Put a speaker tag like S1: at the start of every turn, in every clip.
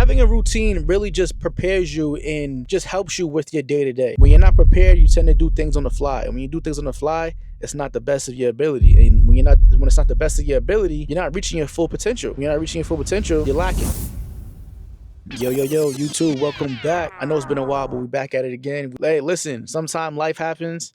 S1: Having a routine really just prepares you and just helps you with your day to day. When you're not prepared, you tend to do things on the fly. And when you do things on the fly, it's not the best of your ability. And when it's not the best of your ability, you're not reaching your full potential. When you're not reaching your full potential, you're lacking. Yo, YouTube, welcome back. I know it's been a while, but we're back at it again. Hey, listen, sometimes life happens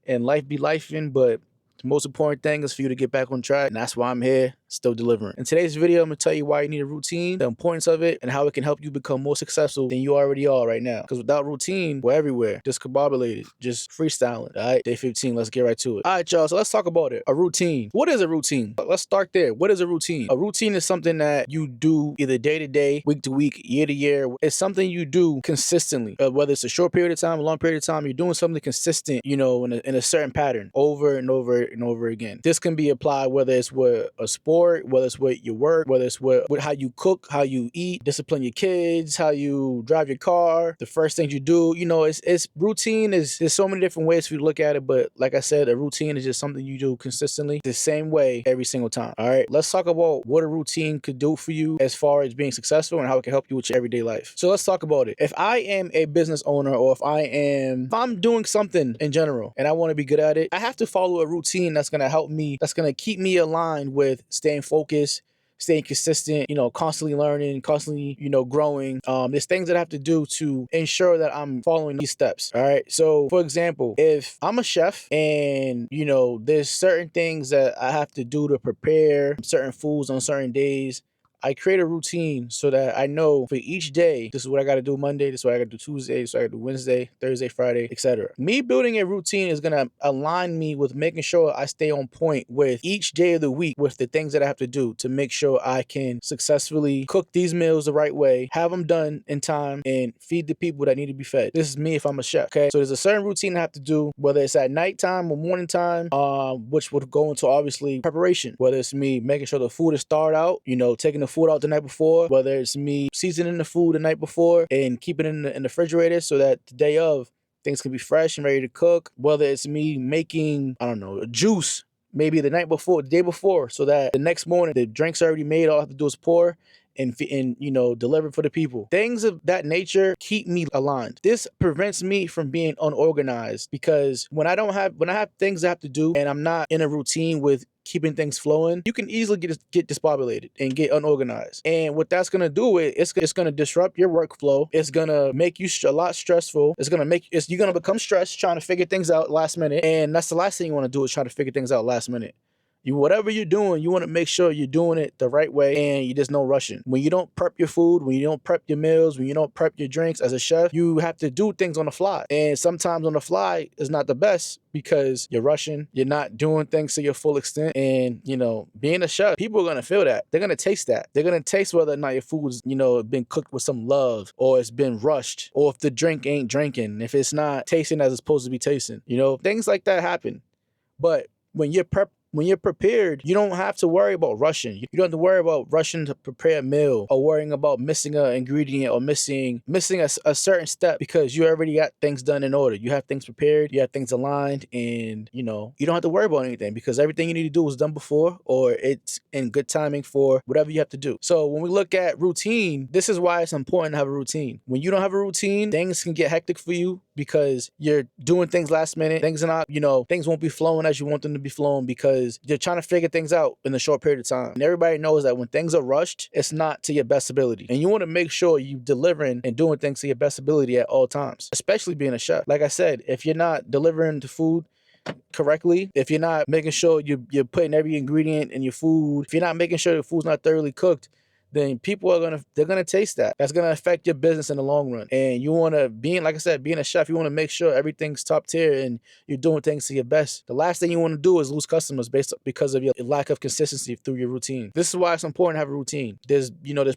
S1: and life be lifing, but the most important thing is for you to get back on track, and that's why I'm here, still delivering. In today's video, I'm gonna tell you why you need a routine, the importance of it, and how it can help you become more successful than you already are right now. Because without routine, we're everywhere, discombobulated, just freestyling. All right, day 15, let's get right to it. All right, y'all, so let's talk about it. A routine. What is a routine? Let's start there. What is a routine? A routine is something that you do either day to day, week to week, year to year. It's something you do consistently, whether it's a short period of time, a long period of time, you're doing something consistent, you know, in a certain pattern over and over and over again. This can be applied whether it's with a sport, whether it's with your work, whether it's with how you cook, how you eat, discipline your kids, how you drive your car, the first things you do. You know, it's routine. There's so many different ways for you to look at it, but like I said, a routine is just something you do consistently the same way every single time. All right, let's talk about what a routine could do for you as far as being successful and how it can help you with your everyday life. So let's talk about it. If I am a business owner, or if I'm doing something in general and I want to be good at it, I have to follow a routine that's going to help me, that's going to keep me aligned with staying focused, staying consistent, you know, constantly learning, constantly, you know, growing. There's things that I have to do to ensure that I'm following these steps. All right. So for example, if I'm a chef and, you know, there's certain things that I have to do to prepare certain foods on certain days, I create a routine so that I know for each day, this is what I got to do Monday, this is what I got to do Tuesday, this is what I got to do Wednesday, Thursday, Friday, etc. Me building a routine is going to align me with making sure I stay on point with each day of the week with the things that I have to do to make sure I can successfully cook these meals the right way, have them done in time, and feed the people that need to be fed. This is me if I'm a chef, okay? So there's a certain routine I have to do, whether it's at nighttime or morning time, which would go into obviously preparation, whether it's me making sure the food is thawed out, you know, taking the food out the night before, whether it's me seasoning the food the night before and keeping it in the refrigerator so that the day of things can be fresh and ready to cook, whether it's me making, I don't know, a juice maybe the night before, the day before, so that the next morning the drink's already made, all I have to do is pour and you know, deliver for the people. Things of that nature keep me aligned. This prevents me from being unorganized, because when I have things I have to do and I'm not in a routine with keeping things flowing, you can easily get discombobulated and get unorganized. And what that's gonna do is it's gonna disrupt your workflow. It's gonna make you a lot stressful. You're gonna become stressed trying to figure things out last minute. And that's the last thing you want to do, is try to figure things out last minute. Whatever you're doing, you want to make sure you're doing it the right way and you just no rushing. When you don't prep your food, when you don't prep your meals, when you don't prep your drinks as a chef, you have to do things on the fly. And sometimes on the fly is not the best because you're rushing, you're not doing things to your full extent. And, you know, being a chef, people are going to feel that. They're going to taste that. They're going to taste whether or not your food's, you know, been cooked with some love, or it's been rushed, or if the drink ain't drinking, if it's not tasting as it's supposed to be tasting. You know, things like that happen. But when you're prepared, you don't have to worry about rushing. You don't have to worry about rushing to prepare a meal, or worrying about missing an ingredient, or missing a certain step, because you already got things done in order. You have things prepared, you have things aligned, and you know, you don't have to worry about anything because everything you need to do was done before, or it's in good timing for whatever you have to do. So when we look at routine, this is why it's important to have a routine. When you don't have a routine, things can get hectic for you because you're doing things last minute. Things are not, you know, things won't be flowing as you want them to be flowing because you're trying to figure things out in a short period of time. And everybody knows that when things are rushed, it's not to your best ability. And you want to make sure you're delivering and doing things to your best ability at all times, especially being a chef. Like I said, if you're not delivering the food correctly, if you're not making sure you're putting every ingredient in your food, if you're not making sure the food's not thoroughly cooked, then people are gonna taste that. That's gonna affect your business in the long run. And you wanna, like I said, being a chef, you wanna make sure everything's top tier and you're doing things to your best. The last thing you wanna do is lose customers because of your lack of consistency through your routine. This is why it's important to have a routine. There's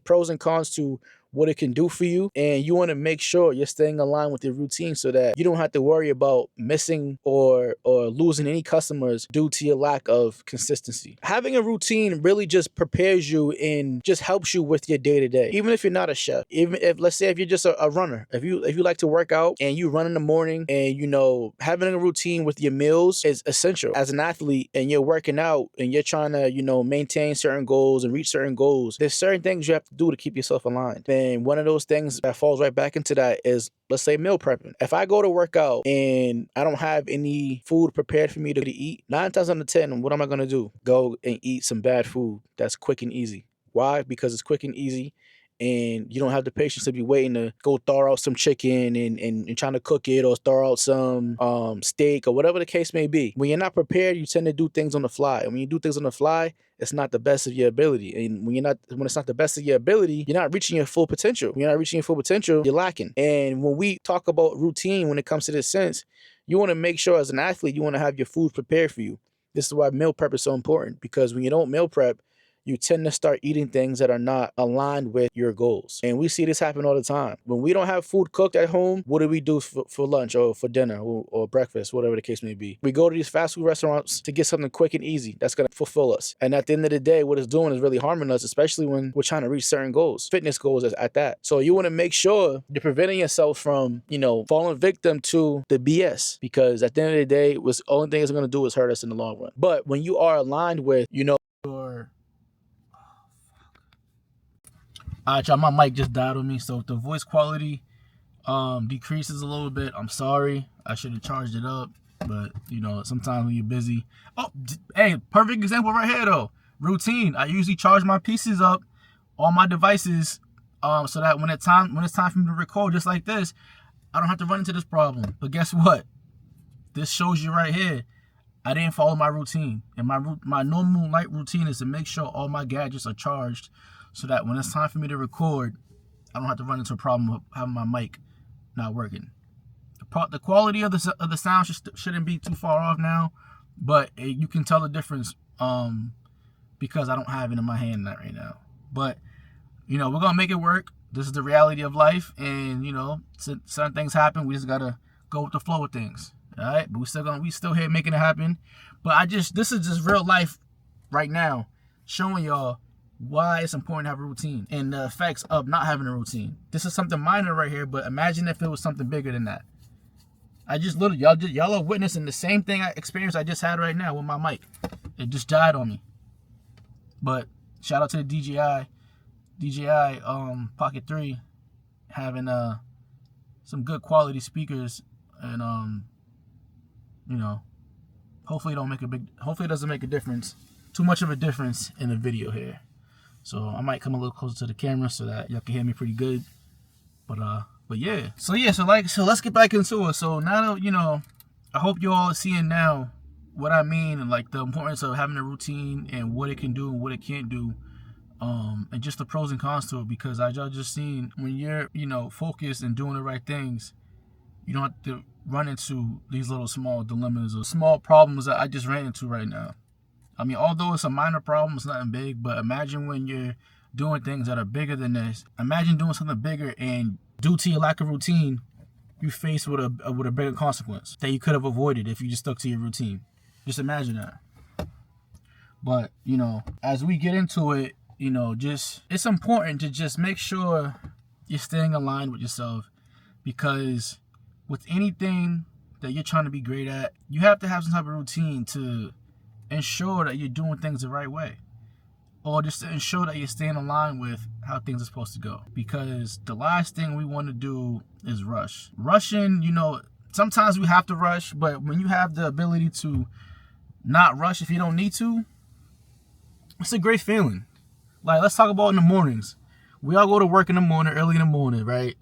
S1: pros and cons to what it can do for you, and you want to make sure you're staying aligned with your routine so that you don't have to worry about missing or losing any customers due to your lack of consistency. Having a routine really just prepares you and just helps you with your day to day. Even if you're not a chef, even if, let's say, if you're just a runner, if you like to work out and you run in the morning, and you know, having a routine with your meals is essential. As an athlete and you're working out and you're trying to, you know, maintain certain goals and reach certain goals, there's certain things you have to do to keep yourself aligned. And And one of those things that falls right back into that is, let's say, meal prepping. If I go to work out and I don't have any food prepared for me to eat, 9 times out of 10, what am I going to do? Go and eat some bad food that's quick and easy. Why? Because it's quick and easy, and you don't have the patience to be waiting to go thaw out some chicken and trying to cook it, or thaw out some steak, or whatever the case may be. When you're not prepared, you tend to do things on the fly. And when you do things on the fly, it's not the best of your ability. And when it's not the best of your ability, you're not reaching your full potential. When you're not reaching your full potential, you're lacking. And when we talk about routine, when it comes to this sense, you want to make sure as an athlete, you want to have your food prepared for you. This is why meal prep is so important, because when you don't meal prep, you tend to start eating things that are not aligned with your goals. And we see this happen all the time. When we don't have food cooked at home, what do we do for lunch or for dinner or breakfast, whatever the case may be? We go to these fast food restaurants to get something quick and easy that's going to fulfill us. And at the end of the day, what it's doing is really harming us, especially when we're trying to reach certain goals, fitness goals at that. So you want to make sure you're preventing yourself from, falling victim to the BS, because at the end of the day, the only thing it's going to do is hurt us in the long run. But when you are aligned with, your alright, y'all, my mic just died on me, so if the voice quality decreases a little bit, I'm sorry. I should have charged it up, but sometimes when you're busy. Oh, hey, perfect example right here though. Routine. I usually charge my pieces up on my devices, so that when it's time for me to record just like this, I don't have to run into this problem. But guess what? This shows you right here, I didn't follow my routine, and my normal night routine is to make sure all my gadgets are charged, so that when it's time for me to record, I don't have to run into a problem of having my mic not working. The quality of the sound shouldn't be too far off now, but you can tell the difference because I don't have it in my hand right now. But we're gonna make it work. This is the reality of life, and certain things happen. We just gotta go with the flow of things. All right, but we still here making it happen. But this is just real life right now, showing y'all why it's important to have a routine and the effects of not having a routine. This is something minor right here, but imagine if it was something bigger than that. Y'all are witnessing the same thing experience I just had right now with my mic. It just died on me. But shout out to the DJI Pocket 3 having some good quality speakers, and hopefully it doesn't make a difference, too much of a difference in the video here. So I might come a little closer to the camera so that y'all can hear me pretty good. But yeah. So let's get back into it. So now that, I hope you all are seeing now what I mean, and like the importance of having a routine and what it can do and what it can't do. And just the pros and cons to it, because I just seen when you're, focused and doing the right things, you don't have to run into these little small dilemmas or small problems that I just ran into right now. I mean, although it's a minor problem, it's nothing big, but imagine when you're doing things that are bigger than this. Imagine doing something bigger, and due to your lack of routine, you're faced with a bigger consequence that you could have avoided if you just stuck to your routine. Just imagine that. But, as we get into it, it's important to just make sure you're staying aligned with yourself, because with anything that you're trying to be great at, you have to have some type of routine to ensure that you're doing things the right way, or just to ensure that you're staying aligned with how things are supposed to go. Because the last thing we want to do is rushing. Sometimes we have to rush, but when you have the ability to not rush if you don't need to, it's a great feeling. Like, let's talk about in the mornings. We all go to work in the morning, early in the morning, right?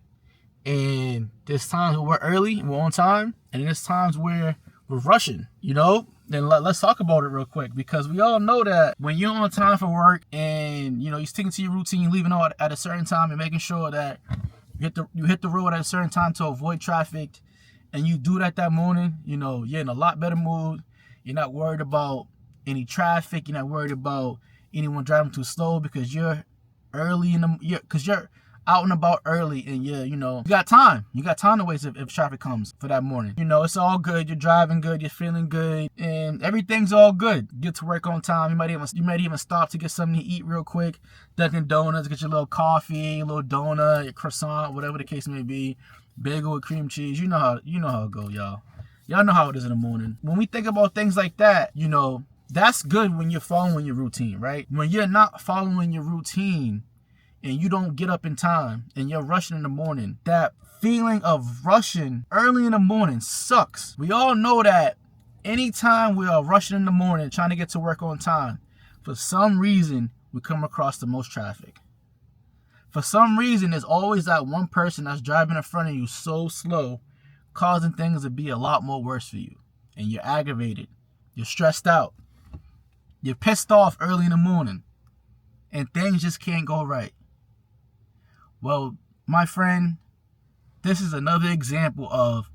S1: And there's times where we're early, we're on time, and there's times where we're rushing, Then let's talk about it real quick, because we all know that when you're on time for work and, you're sticking to your routine, leaving out at a certain time and making sure that you hit the road at a certain time to avoid traffic, and you do that morning, you're in a lot better mood. You're not worried about any traffic. You're not worried about anyone driving too slow, because you're early because you're out and about early, and you got time to waste if traffic comes for that morning. It's all good. You're driving good, you're feeling good, and everything's all good. Get to work on time. You might even stop to get something to eat real quick. Dunkin' Donuts, get your little coffee, a little donut, your croissant, whatever the case may be. Bagel with cream cheese. You know how it go, y'all. Y'all know how it is in the morning. When we think about things like that, that's good when you're following your routine, right? When you're not following your routine, and you don't get up in time and you're rushing in the morning, that feeling of rushing early in the morning sucks. We all know that anytime we are rushing in the morning trying to get to work on time, for some reason we come across the most traffic. For some reason, there's always that one person that's driving in front of you so slow, causing things to be a lot more worse for you. And you're aggravated. You're stressed out. You're pissed off early in the morning. And things just can't go right. Well, my friend, this is another example of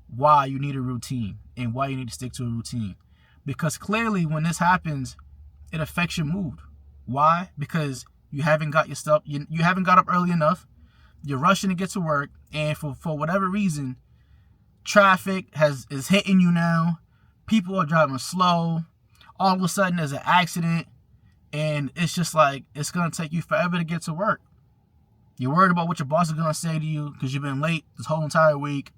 S1: why you need a routine and why you need to stick to a routine. Because clearly when this happens, it affects your mood. Why? Because you haven't got your stuff, you haven't got up early enough, you're rushing to get to work, and for whatever reason, traffic is hitting you now, people are driving slow, all of a sudden there's an accident, and it's just like, it's going to take you forever to get to work. You're worried about what your boss is going to say to you because you've been late this whole entire week.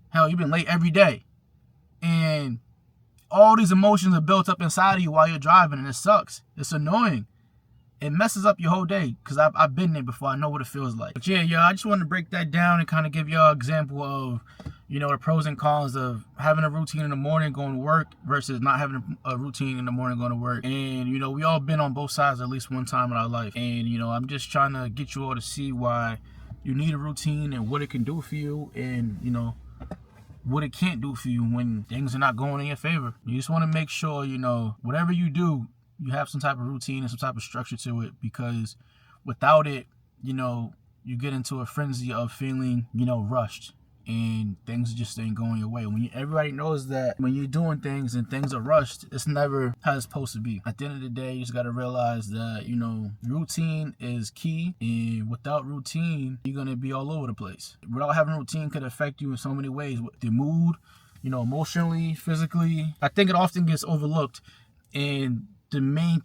S1: Hell, you've been late every day. And all these emotions are built up inside of you while you're driving, and it sucks. It's annoying. It messes up your whole day because I've been there before. I know what it feels like. But yeah, y'all, I just wanted to break that down and kind of give y'all an example of, the pros and cons of having a routine in the morning going to work versus not having a routine in the morning going to work. And, we all been on both sides at least one time in our life. And, I'm just trying to get you all to see why you need a routine and what it can do for you and, what it can't do for you when things are not going in your favor. You just want to make sure, whatever you do, you have some type of routine and some type of structure to it, because without it, you get into a frenzy of feeling, rushed, and things just ain't going your way. Everybody knows that when you're doing things and things are rushed, it's never how it's supposed to be. At the end of the day, you just got to realize that, routine is key, and without routine, you're going to be all over the place. Without having routine could affect you in so many ways, with the mood, emotionally, physically. I think it often gets overlooked, and the main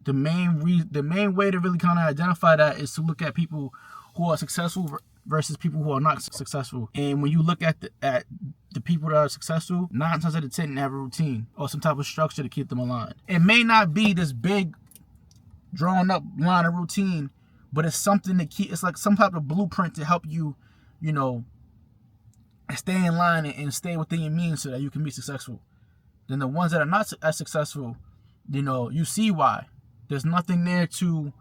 S1: way to really kind of identify that is to look at people who are successful versus people who are not successful. And when you look at the people that are successful, 9 times out of 10 have a routine or some type of structure to keep them aligned. It may not be this big drawn up line of routine, but it's something to keep. It's like some type of blueprint to help you, stay in line and stay within your means so that you can be successful. Then the ones that are not as successful, you see why. There's nothing there to,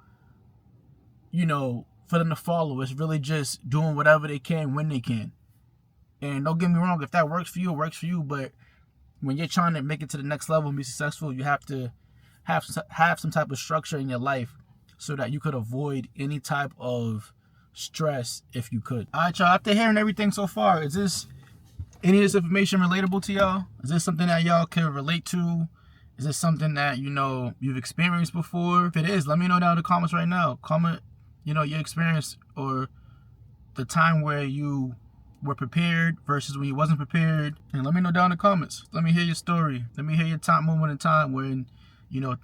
S1: for them to follow. It's really just doing whatever they can when they can. And don't get me wrong, if that works for you, it works for you. But when you're trying to make it to the next level and be successful, you have to have some type of structure in your life so that you could avoid any type of stress if you could. All right, y'all, after hearing everything so far, is any of this information relatable to y'all? Is this something that y'all can relate to? Is this something that, you've experienced before? If it is, let me know down in the comments right now. Comment, your experience or the time where you were prepared versus when you wasn't prepared. And let me know down in the comments. Let me hear your story. Let me hear your moment in time when,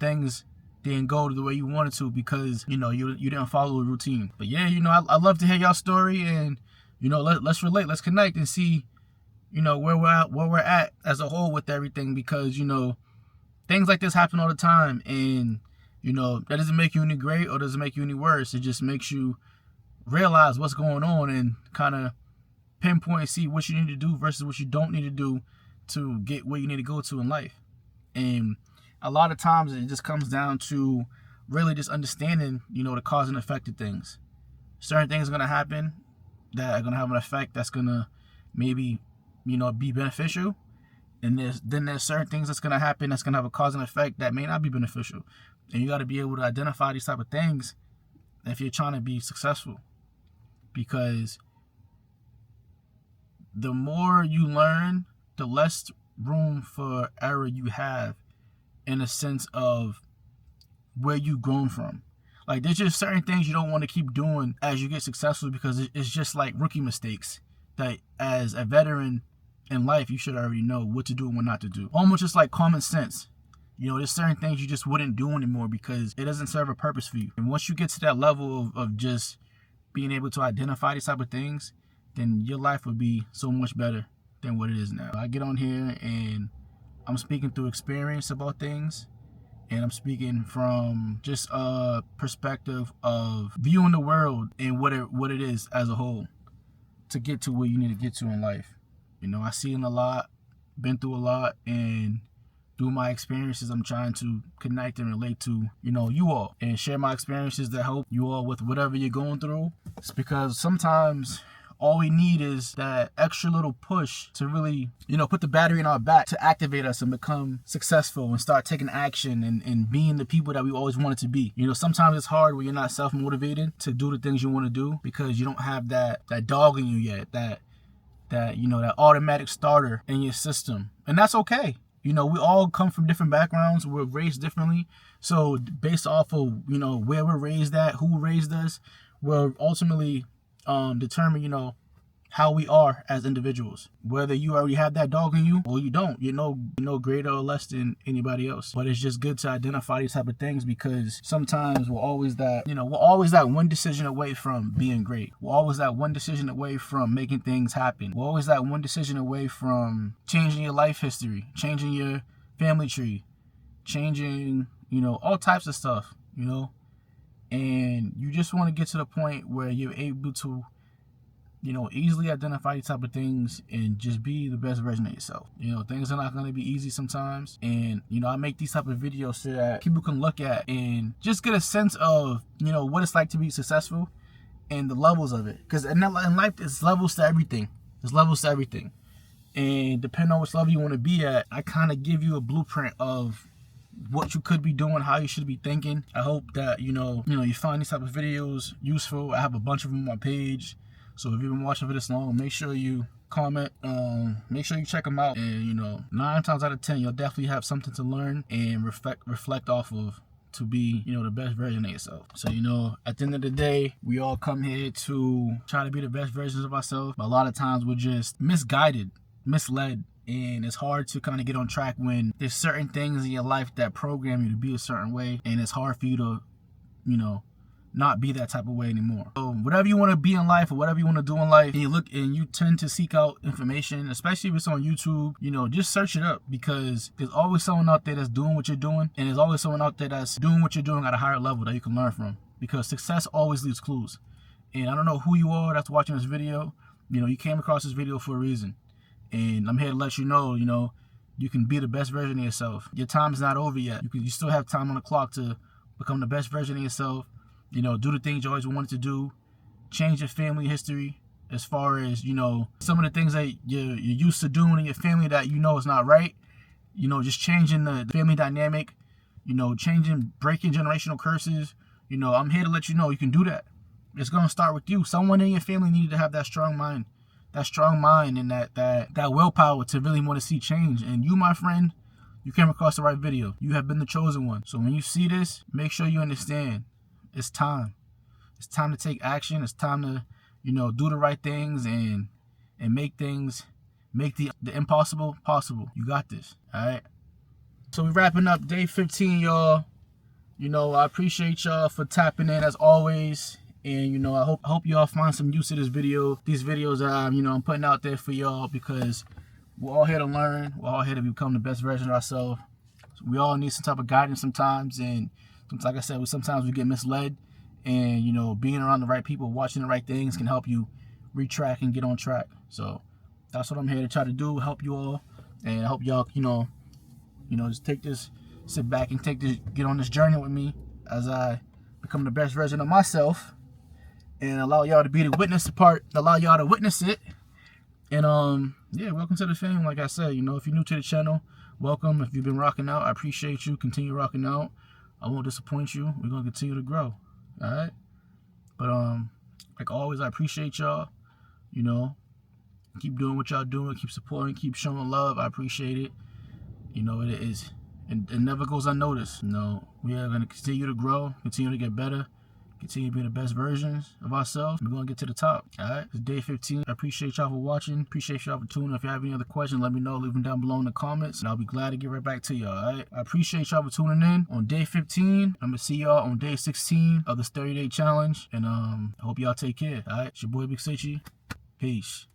S1: things didn't go the way you wanted to because, you didn't follow a routine. But yeah, I love to hear y'all story, and, let's relate, let's connect and see, where we're at as a whole with everything, because, things like this happen all the time, and, that doesn't make you any great or doesn't make you any worse. It just makes you realize what's going on and kind of pinpoint and see what you need to do versus what you don't need to do to get where you need to go to in life. And a lot of times it just comes down to really just understanding, the cause and effect of things. Certain things are going to happen that are going to have an effect that's going to maybe, be beneficial. And there's certain things that's going to happen that's going to have a cause and effect that may not be beneficial. And you got to be able to identify these type of things if you're trying to be successful. Because the more you learn, the less room for error you have in a sense of where you've grown from. Like, there's just certain things you don't want to keep doing as you get successful, because it's just like rookie mistakes that as a veteran in life, you should already know what to do and what not to do. Almost just like common sense. There's certain things you just wouldn't do anymore because it doesn't serve a purpose for you. And once you get to that level of just being able to identify these type of things, then your life would be so much better than what it is now. I get on here and I'm speaking through experience about things, And I'm speaking from just a perspective of viewing the world and what it is as a whole to get to where you need to get to in life. You know, I've seen a lot, been through a lot, and through my experiences, I'm trying to connect and relate to, you know, you all, and share my experiences that help you all with whatever you're going through. It's because sometimes all we need is that extra little push to really, you know, put the battery in our back to activate us and become successful and start taking action and being the people that we always wanted to be. You know, sometimes it's hard when you're not self-motivated to do the things you want to do because you don't have that dog in you yet, that you know, that automatic starter in your system. And that's okay. You know, we all come from different backgrounds. We're raised differently. So based off of, you know, where we're raised at, who raised us, will ultimately determine, you know, how we are as individuals. Whether you already have that dog in you or you don't, you're no greater or less than anybody else. But it's just good to identify these type of things because sometimes we're always that one decision away from being great. We're always that one decision away from making things happen. We're always that one decision away from changing your life history, changing your family tree, changing, you know, all types of stuff, you know. And you just want to get to the point where you're able to, you know, easily identify these type of things and just be the best version of yourself. You know, things are not going to be easy sometimes. And, you know, I make these type of videos so that people can look at and just get a sense of, you know, what it's like to be successful and the levels of it. Because in life, there's levels to everything. There's levels to everything. And depending on which level you want to be at, I kind of give you a blueprint of what you could be doing, how you should be thinking. I hope that, you know, you find these type of videos useful. I have a bunch of them on my page. So if you've been watching for this long, make sure you comment, make sure you check them out. And, you know, 9 times out of 10, you'll definitely have something to learn and reflect off of to be, you know, the best version of yourself. So, you know, at the end of the day, we all come here to try to be the best versions of ourselves. But a lot of times we're just misguided, misled. And it's hard to kind of get on track when there's certain things in your life that program you to be a certain way. And it's hard for you to, you know, not be that type of way anymore. So whatever you want to be in life or whatever you want to do in life, and you look and you tend to seek out information, especially if it's on YouTube, you know, just search it up because there's always someone out there that's doing what you're doing. And there's always someone out there that's doing what you're doing at a higher level that you can learn from, because success always leaves clues. And I don't know who you are that's watching this video. You know, you came across this video for a reason. And I'm here to let you know, you can be the best version of yourself. Your time's not over yet. You still have time on the clock to become the best version of yourself. You know, do the things you always wanted to do. Change your family history as far as, you know, some of the things that you're used to doing in your family that you know is not right. You know, just changing the family dynamic. You know, breaking generational curses. You know, I'm here to let you know you can do that. It's going to start with you. Someone in your family needed to have that strong mind. That strong mind and that willpower to really want to see change. And you, my friend, you came across the right video. You have been the chosen one. So when you see this, make sure you understand it's time. It's time to take action. It's time to, you know, do the right things and make the impossible possible. You got this. All right. So we're wrapping up day 15, y'all. You know, I appreciate y'all for tapping in as always. And, you know, I hope y'all find some use to this video. These videos I'm putting out there for y'all because we're all here to learn. We're all here to become the best version of ourselves. So we all need some type of guidance sometimes. And like I said, sometimes we get misled. And, you know, being around the right people, watching the right things can help you retrack and get on track. So that's what I'm here to try to do, help you all. And I hope y'all, you know, just sit back and get on this journey with me as I become the best version of myself. And allow y'all to be the witness part, allow y'all to witness it. And yeah, welcome to the fam. Like I said, you know, if you're new to the channel, welcome. If you've been rocking out, I appreciate you. Continue rocking out. I won't disappoint you. We're gonna continue to grow. All right. But like always, I appreciate y'all. You know, keep doing what y'all doing, keep supporting, keep showing love. I appreciate it. You know, it never goes unnoticed. You know, we are gonna continue to grow, continue to get better. Continue to be the best versions of ourselves. We're going to get to the top. All right. It's day 15. I appreciate y'all for watching. Appreciate y'all for tuning. If you have any other questions, let me know. Leave them down below in the comments. And I'll be glad to get right back to y'all. All right. I appreciate y'all for tuning in on day 15. I'm going to see y'all on day 16 of this 30-day challenge. And I hope y'all take care. All right. It's your boy, Big Sitchy. Peace.